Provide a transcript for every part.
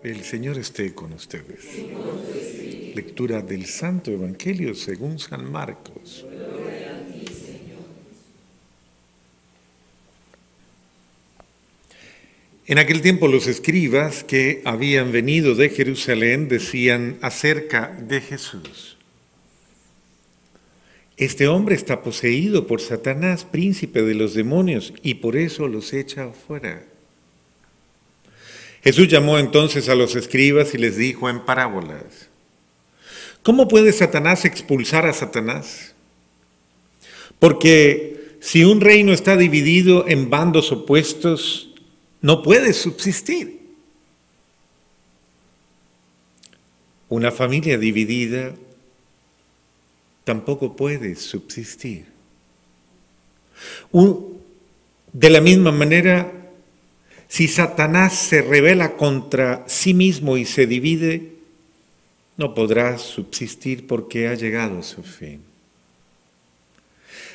El Señor esté con ustedes. Lectura del Santo Evangelio según San Marcos. En aquel tiempo los escribas que habían venido de Jerusalén decían acerca de Jesús: este hombre está poseído por Satanás, príncipe de los demonios, y por eso los echa afuera. Jesús llamó entonces a los escribas y les dijo en parábolas: ¿cómo puede Satanás expulsar a Satanás? Porque si un reino está dividido en bandos opuestos, no puede subsistir. Una familia dividida tampoco puede subsistir. De la misma manera, si Satanás se rebela contra sí mismo y se divide, no podrá subsistir porque ha llegado a su fin.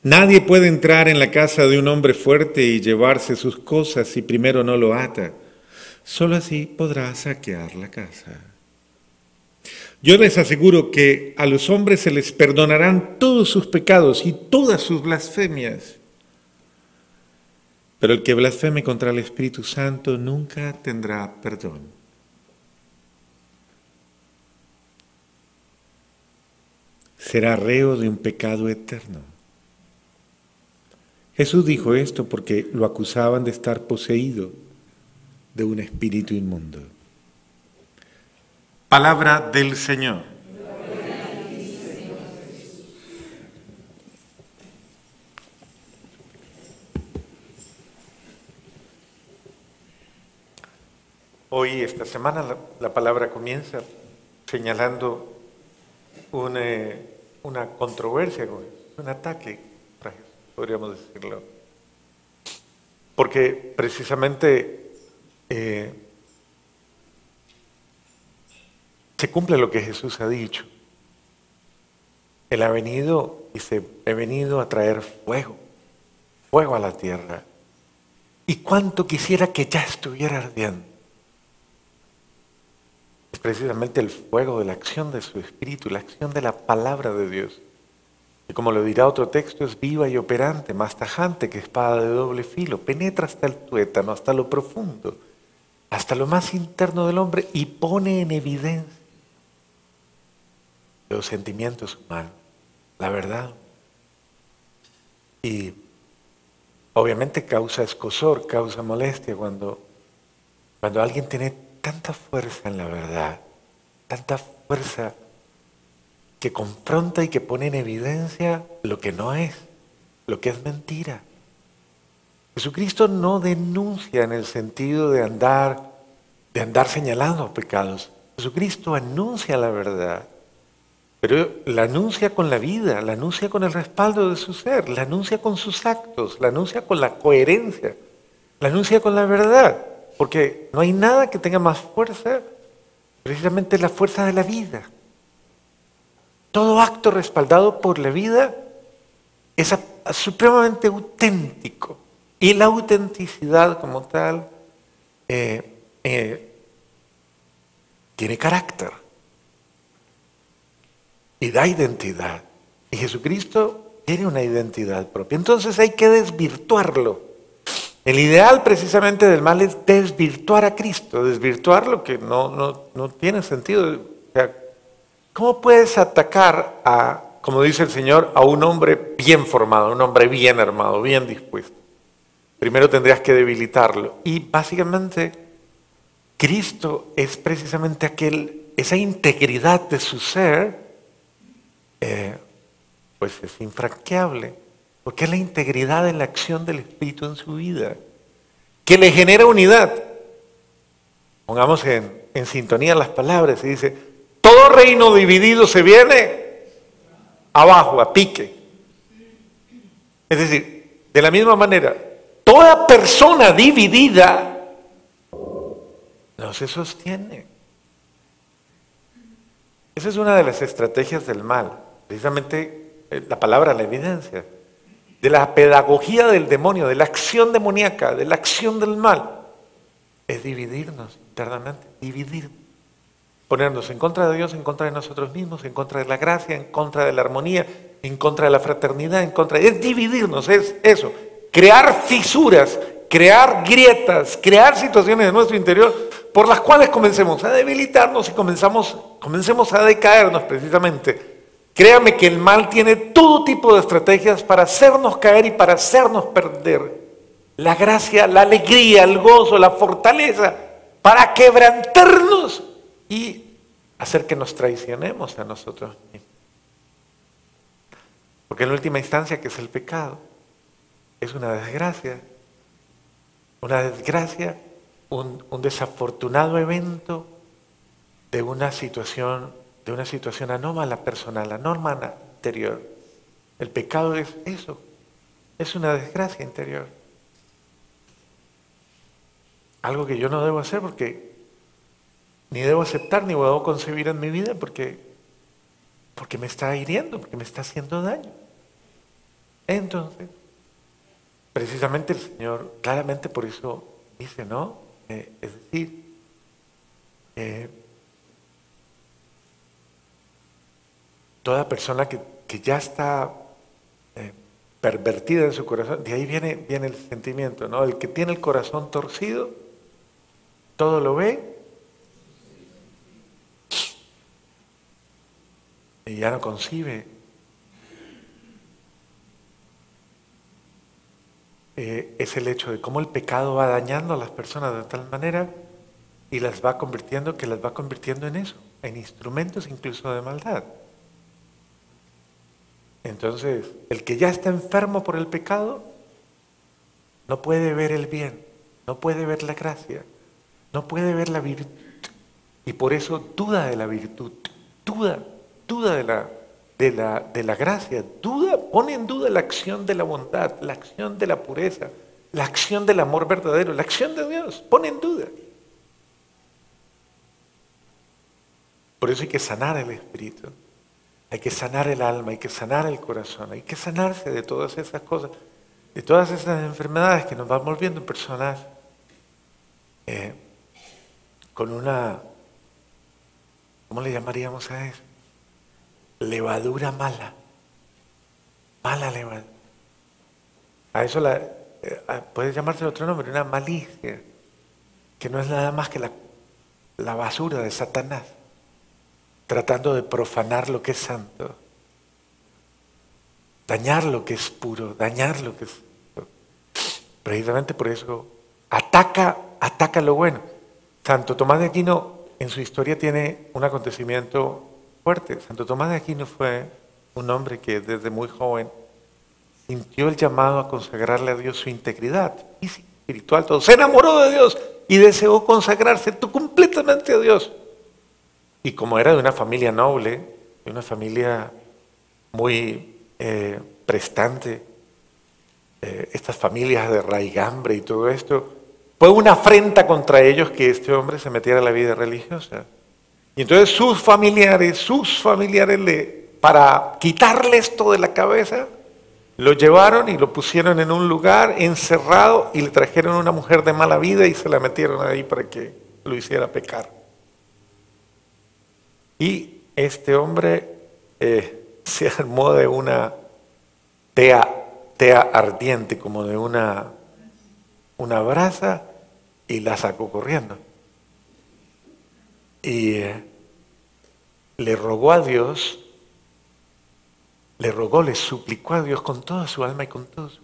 Nadie puede entrar en la casa de un hombre fuerte y llevarse sus cosas si primero no lo ata. Solo así podrá saquear la casa. Yo les aseguro que a los hombres se les perdonarán todos sus pecados y todas sus blasfemias. Pero el que blasfeme contra el Espíritu Santo nunca tendrá perdón. Será reo de un pecado eterno. Jesús dijo esto porque lo acusaban de estar poseído de un espíritu inmundo. Palabra del Señor. Hoy, esta semana, la palabra comienza señalando una controversia, un ataque, podríamos decirlo. Porque precisamente se cumple lo que Jesús ha dicho. Él ha venido, dice, he venido a traer fuego a la tierra. Y cuánto quisiera que ya estuviera ardiendo. Es precisamente el fuego de la acción de su Espíritu, la acción de la palabra de Dios. Y como lo dirá otro texto, es viva y operante, más tajante que espada de doble filo, penetra hasta el tuétano, hasta lo profundo, hasta lo más interno del hombre y pone en evidencia los sentimientos humanos, la verdad. Y obviamente causa escozor, causa molestia cuando alguien tiene tanta fuerza en la verdad, tanta fuerza que confronta y que pone en evidencia lo que no es, lo que es mentira. Jesucristo no denuncia en el sentido de andar señalando pecados. Jesucristo anuncia la verdad, pero la anuncia con la vida, la anuncia con el respaldo de su ser, la anuncia con sus actos, la anuncia con la coherencia, la anuncia con la verdad. Porque no hay nada que tenga más fuerza, precisamente la fuerza de la vida. Todo acto respaldado por la vida es supremamente auténtico. Y la autenticidad como tal tiene carácter y da identidad. Y Jesucristo tiene una identidad propia. Entonces hay que desvirtuarlo. El ideal precisamente del mal es desvirtuar a Cristo, desvirtuar lo que no tiene sentido. O sea, ¿cómo puedes atacar como dice el Señor, a un hombre bien formado, un hombre bien armado, bien dispuesto? Primero tendrías que debilitarlo. Y básicamente Cristo es precisamente esa integridad de su ser, pues es infranqueable. Porque es la integridad en la acción del Espíritu en su vida, que le genera unidad. Pongamos en sintonía las palabras y dice, todo reino dividido se viene abajo, a pique. Es decir, de la misma manera, toda persona dividida no se sostiene. Esa es una de las estrategias del mal, precisamente la palabra la evidencia. De la pedagogía del demonio, de la acción demoníaca, de la acción del mal, es dividirnos. internamente, dividir, ponernos en contra de Dios, en contra de nosotros mismos, en contra de la gracia, en contra de la armonía, en contra de la fraternidad, es dividirnos, es eso, crear fisuras, crear grietas, crear situaciones de nuestro interior por las cuales comencemos a debilitarnos y comencemos a decaernos precisamente. Créame que el mal tiene todo tipo de estrategias para hacernos caer y para hacernos perder la gracia, la alegría, el gozo, la fortaleza, para quebrantarnos y hacer que nos traicionemos a nosotros mismos. Porque en última instancia, ¿qué es el pecado? Es una desgracia, un desafortunado evento de una situación anómala personal, anómala interior. El pecado es eso, es una desgracia interior. Algo que yo no debo hacer porque ni debo aceptar ni debo concebir en mi vida porque me está hiriendo, porque me está haciendo daño. Entonces, precisamente el Señor claramente por eso dice, ¿no? Es decir, toda persona que ya está pervertida en su corazón, de ahí viene el sentimiento, ¿no? El que tiene el corazón torcido, todo lo ve y ya no concibe. Es el hecho de cómo el pecado va dañando a las personas de tal manera y las va convirtiendo en eso, en instrumentos incluso de maldad. Entonces, el que ya está enfermo por el pecado no puede ver el bien, no puede ver la gracia, no puede ver la virtud y por eso duda de la virtud, duda de la gracia, pone en duda la acción de la bondad, la acción de la pureza, la acción del amor verdadero, la acción de Dios, pone en duda. Por eso hay que sanar el espíritu, hay que sanar el alma, hay que sanar el corazón, hay que sanarse de todas esas cosas, de todas esas enfermedades que nos van volviendo en personas con una, ¿cómo le llamaríamos a eso? Levadura mala, mala levadura. A eso puede llamarse otro nombre, una malicia, que no es nada más que la basura de Satanás, tratando de profanar lo que es santo, dañar lo que es puro, dañar lo que es santo. Precisamente por eso ataca lo bueno. Santo Tomás de Aquino en su historia tiene un acontecimiento fuerte. Santo Tomás de Aquino fue un hombre que desde muy joven sintió el llamado a consagrarle a Dios su integridad física, espiritual, todo. Se enamoró de Dios y deseó consagrarse completamente a Dios. Y como era de una familia noble, de una familia muy prestante, estas familias de raigambre y todo esto, fue una afrenta contra ellos que este hombre se metiera a la vida religiosa. Y entonces sus familiares, para quitarle esto de la cabeza, lo llevaron y lo pusieron en un lugar encerrado y le trajeron una mujer de mala vida y se la metieron ahí para que lo hiciera pecar. Y este hombre se armó de una tea ardiente, como de una brasa, y la sacó corriendo. Y le rogó a Dios, le suplicó a Dios con toda su alma y con todo su...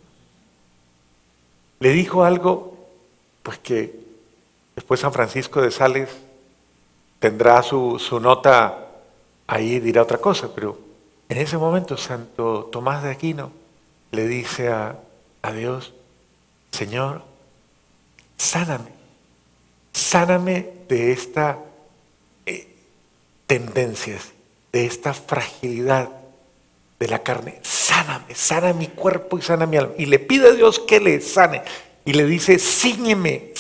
Le dijo algo, pues que después San Francisco de Sales tendrá su nota ahí, dirá otra cosa, pero en ese momento Santo Tomás de Aquino le dice a Dios, Señor, sáname de esta tendencias, de esta fragilidad de la carne, sana mi cuerpo y sana mi alma. Y le pide a Dios que le sane. Y le dice, síñeme,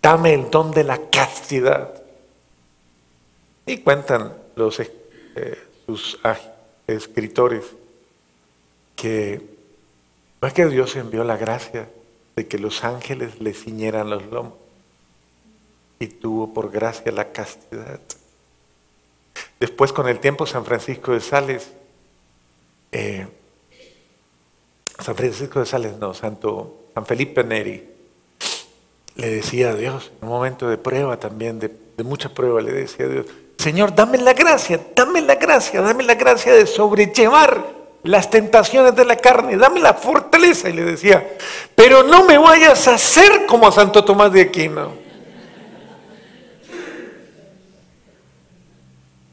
dame el don de la castidad. Y cuentan sus escritores que no es que Dios envió la gracia de que los ángeles le ciñeran los lomos, y tuvo por gracia la castidad. Después, con el tiempo, San Francisco de Sales, San Felipe Neri, le decía a Dios, en un momento de prueba también, de mucha prueba, le decía a Dios: Señor, dame la gracia de sobrellevar las tentaciones de la carne, dame la fortaleza. Y le decía: pero no me vayas a hacer como a Santo Tomás de Aquino,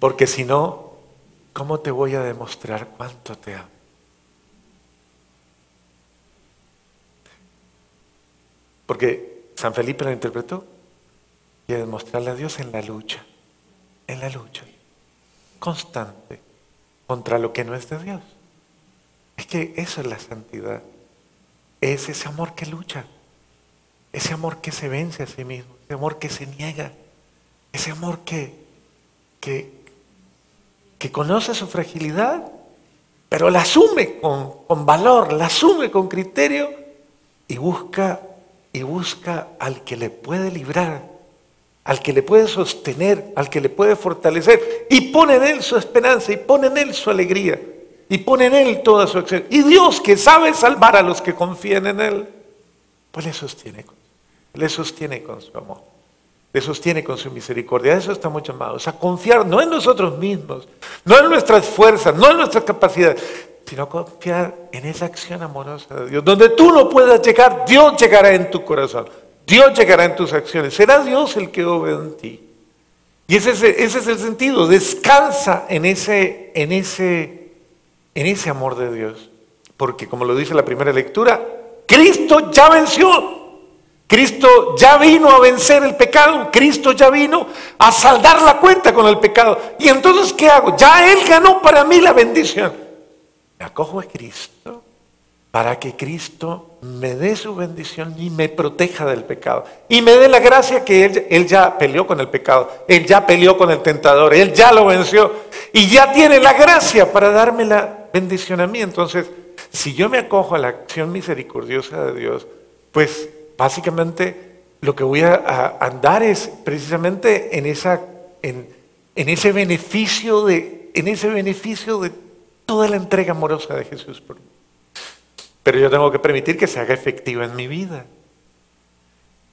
porque si no, ¿cómo te voy a demostrar cuánto te amo? Porque San Felipe lo interpretó y a demostrarle a Dios en la lucha constante contra lo que no es de Dios. Es que eso es la santidad, es ese amor que lucha, ese amor que se vence a sí mismo, ese amor que se niega, ese amor que conoce su fragilidad, pero la asume con valor, la asume con criterio y busca al que le puede librar, al que le puede sostener, al que le puede fortalecer, y pone en él su esperanza, y pone en él su alegría, y pone en él toda su acción. Y Dios, que sabe salvar a los que confían en él, pues le sostiene con su amor, le sostiene con su misericordia. A eso estamos llamados, a confiar no en nosotros mismos, no en nuestras fuerzas, no en nuestras capacidades, sino confiar en esa acción amorosa de Dios. Donde tú no puedas llegar, Dios llegará en tu corazón, Dios llegará en tus acciones, será Dios el que obra en ti. Y ese es el sentido, descansa en ese amor de Dios. Porque como lo dice la primera lectura, Cristo ya venció, Cristo ya vino a vencer el pecado, Cristo ya vino a saldar la cuenta con el pecado. Y entonces, ¿qué hago? Ya Él ganó para mí la bendición. Me acojo a Cristo para que Cristo me dé su bendición y me proteja del pecado. Y me dé la gracia que Él ya peleó con el pecado, Él ya peleó con el tentador, Él ya lo venció y ya tiene la gracia para darme la bendición a mí. Entonces, si yo me acojo a la acción misericordiosa de Dios, pues básicamente lo que voy a andar es precisamente en ese beneficio de toda la entrega amorosa de Jesús por mí. Pero yo tengo que permitir que se haga efectiva en mi vida.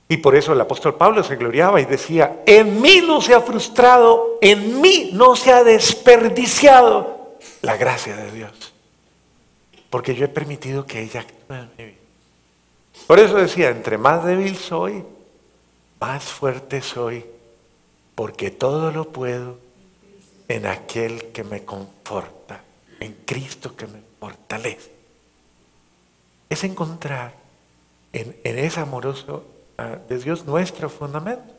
Y por eso el apóstol Pablo se gloriaba y decía: en mí no se ha frustrado, en mí no se ha desperdiciado la gracia de Dios, porque yo he permitido que ella actúe en mi vida. Por eso decía: entre más débil soy, más fuerte soy, porque todo lo puedo en aquel que me conforta, en Cristo que me fortalece. Es encontrar en ese amoroso de Dios nuestro fundamento.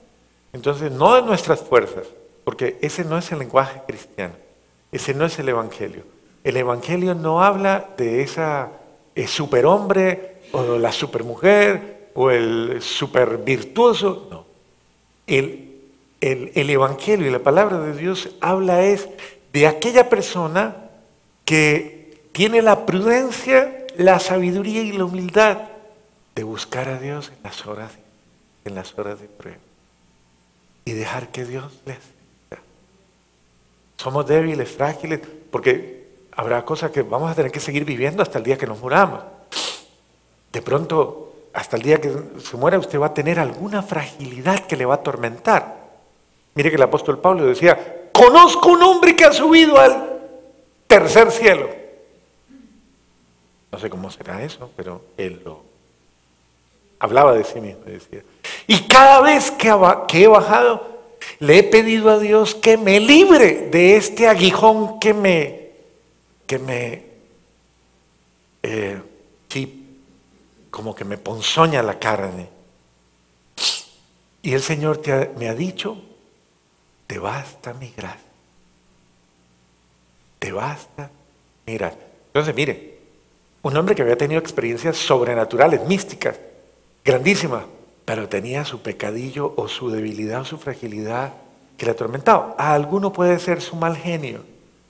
Entonces, no de nuestras fuerzas, porque ese no es el lenguaje cristiano, ese no es el Evangelio. El Evangelio no habla de esa superhombre o la supermujer o el supervirtuoso, no. El Evangelio y la palabra de Dios habla es de aquella persona que tiene la prudencia, la sabiduría y la humildad de buscar a Dios en las horas de prueba y dejar que Dios les asista. Somos débiles, frágiles, porque habrá cosas que vamos a tener que seguir viviendo hasta el día que nos muramos. De pronto, hasta el día que se muera, usted va a tener alguna fragilidad que le va a atormentar. Mire que el apóstol Pablo decía: conozco un hombre que ha subido al tercer cielo. No sé cómo será eso, pero él lo hablaba de sí mismo, decía: y cada vez que he bajado, le he pedido a Dios que me libre de este aguijón como que me ponzoña la carne. Y el Señor me ha dicho: te basta mi gracia, te basta mi gracia. Entonces, mire, un hombre que había tenido experiencias sobrenaturales, místicas, grandísimas, pero tenía su pecadillo o su debilidad o su fragilidad que le atormentaba. A alguno puede ser su mal genio,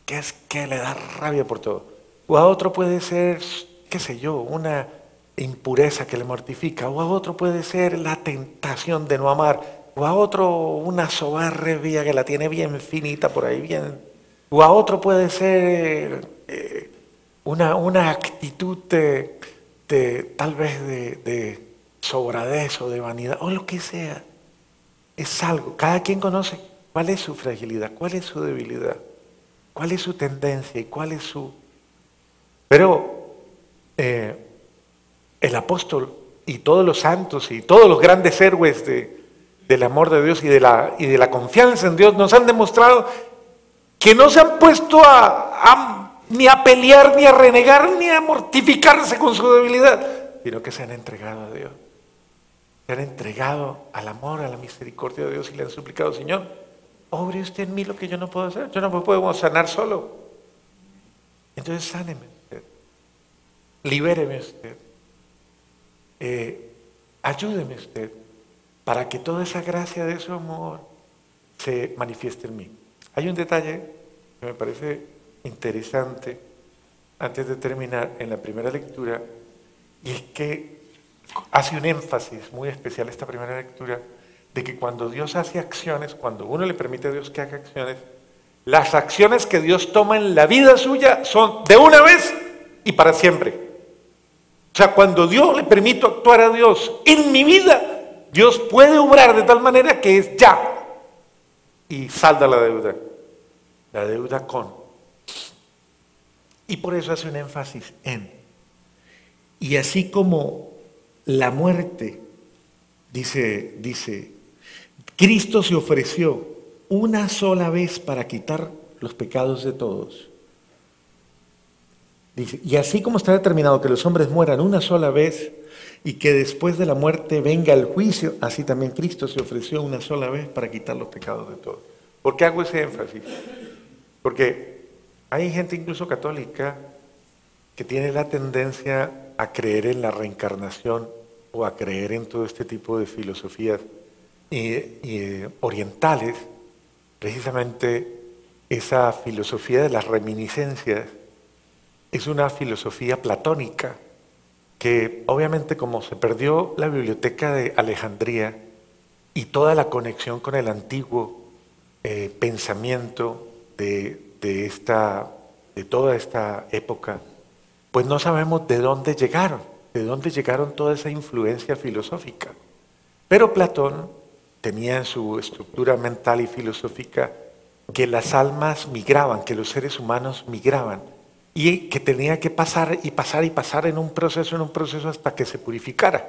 que es que le da rabia por todo. O a otro puede ser, qué sé yo, una impureza que le mortifica. O a otro puede ser la tentación de no amar o a otro una soberbia que la tiene bien finita por ahí, bien, o a otro puede ser una actitud tal vez de sobradez o de vanidad, o lo que sea. Es algo, cada quien conoce cuál es su fragilidad, cuál es su debilidad, cuál es su tendencia y cuál es su... Pero el apóstol y todos los santos y todos los grandes héroes del amor de Dios y de la confianza en Dios nos han demostrado que no se han puesto ni a pelear, ni a renegar, ni a mortificarse con su debilidad, sino que se han entregado a Dios. Se han entregado al amor, a la misericordia de Dios y le han suplicado: Señor, obre usted en mí lo que yo no puedo hacer. Yo no me puedo sanar solo. Entonces sáneme usted. Libéreme usted. Ayúdeme usted para que toda esa gracia de su amor se manifieste en mí. Hay un detalle que me parece interesante antes de terminar en la primera lectura, y es que hace un énfasis muy especial esta primera lectura de que cuando Dios hace acciones, cuando uno le permite a Dios que haga acciones, las acciones que Dios toma en la vida suya son de una vez y para siempre. O sea, cuando yo le permito actuar a Dios en mi vida, Dios puede obrar de tal manera que es ya y salda la deuda con. Y por eso hace un énfasis en. Y así como la muerte, dice, Cristo se ofreció una sola vez para quitar los pecados de todos. Dice, y así como está determinado que los hombres mueran una sola vez y que después de la muerte venga el juicio, así también Cristo se ofreció una sola vez para quitar los pecados de todos. ¿Por qué hago ese énfasis? Porque hay gente incluso católica que tiene la tendencia a creer en la reencarnación o a creer en todo este tipo de filosofías orientales. Precisamente esa filosofía de las reminiscencias es una filosofía platónica que obviamente, como se perdió la biblioteca de Alejandría y toda la conexión con el antiguo pensamiento de toda esta época, pues no sabemos de dónde llegaron toda esa influencia filosófica. Pero Platón tenía en su estructura mental y filosófica que las almas migraban, que los seres humanos migraban, y que tenía que pasar y pasar y pasar en un proceso hasta que se purificara.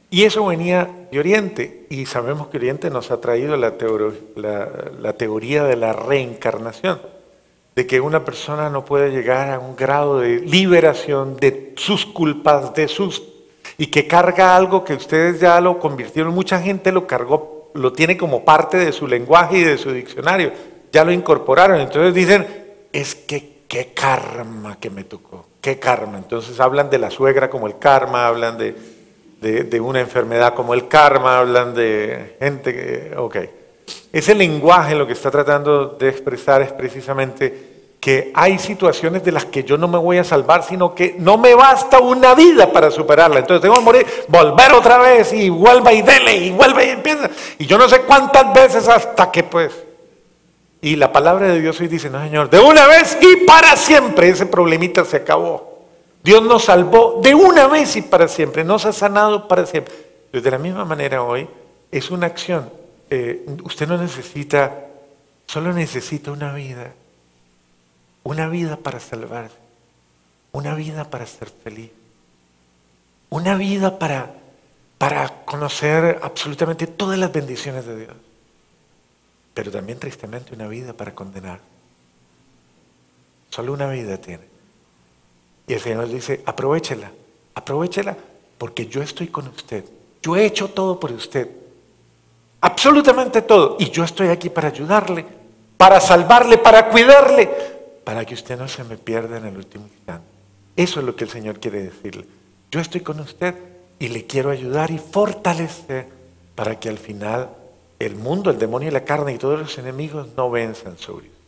Y eso venía de Oriente, y sabemos que Oriente nos ha traído la teoría de la reencarnación, de que una persona no puede llegar a un grado de liberación de sus culpas, y que carga algo que ustedes ya lo convirtieron, mucha gente lo cargó, lo tiene como parte de su lenguaje y de su diccionario, ya lo incorporaron, entonces dicen, es que qué karma que me tocó, qué karma. Entonces hablan de la suegra como el karma, hablan de una enfermedad como el karma, hablan de gente que, ok. Ese lenguaje lo que está tratando de expresar es precisamente que hay situaciones de las que yo no me voy a salvar, sino que no me basta una vida para superarla. Entonces tengo que morir, volver otra vez y vuelva y dele y vuelve y empieza. Y yo no sé cuántas veces hasta que pues... Y la palabra de Dios hoy dice, no Señor, de una vez y para siempre ese problemita se acabó. Dios nos salvó de una vez y para siempre, nos ha sanado para siempre. Pues de la misma manera hoy es una acción. Usted no necesita, solo necesita una vida para salvarse, una vida para ser feliz, una vida para conocer absolutamente todas las bendiciones de Dios. Pero también tristemente una vida para condenar. Solo una vida tiene. Y el Señor dice, aprovéchela porque yo estoy con usted. Yo he hecho todo por usted. Absolutamente todo. Y yo estoy aquí para ayudarle, para salvarle, para cuidarle, para que usted no se me pierda en el último instante. Eso es lo que el Señor quiere decirle. Yo estoy con usted y le quiero ayudar y fortalecer para que al final el mundo, el demonio y la carne y todos los enemigos no venzan sobre usted.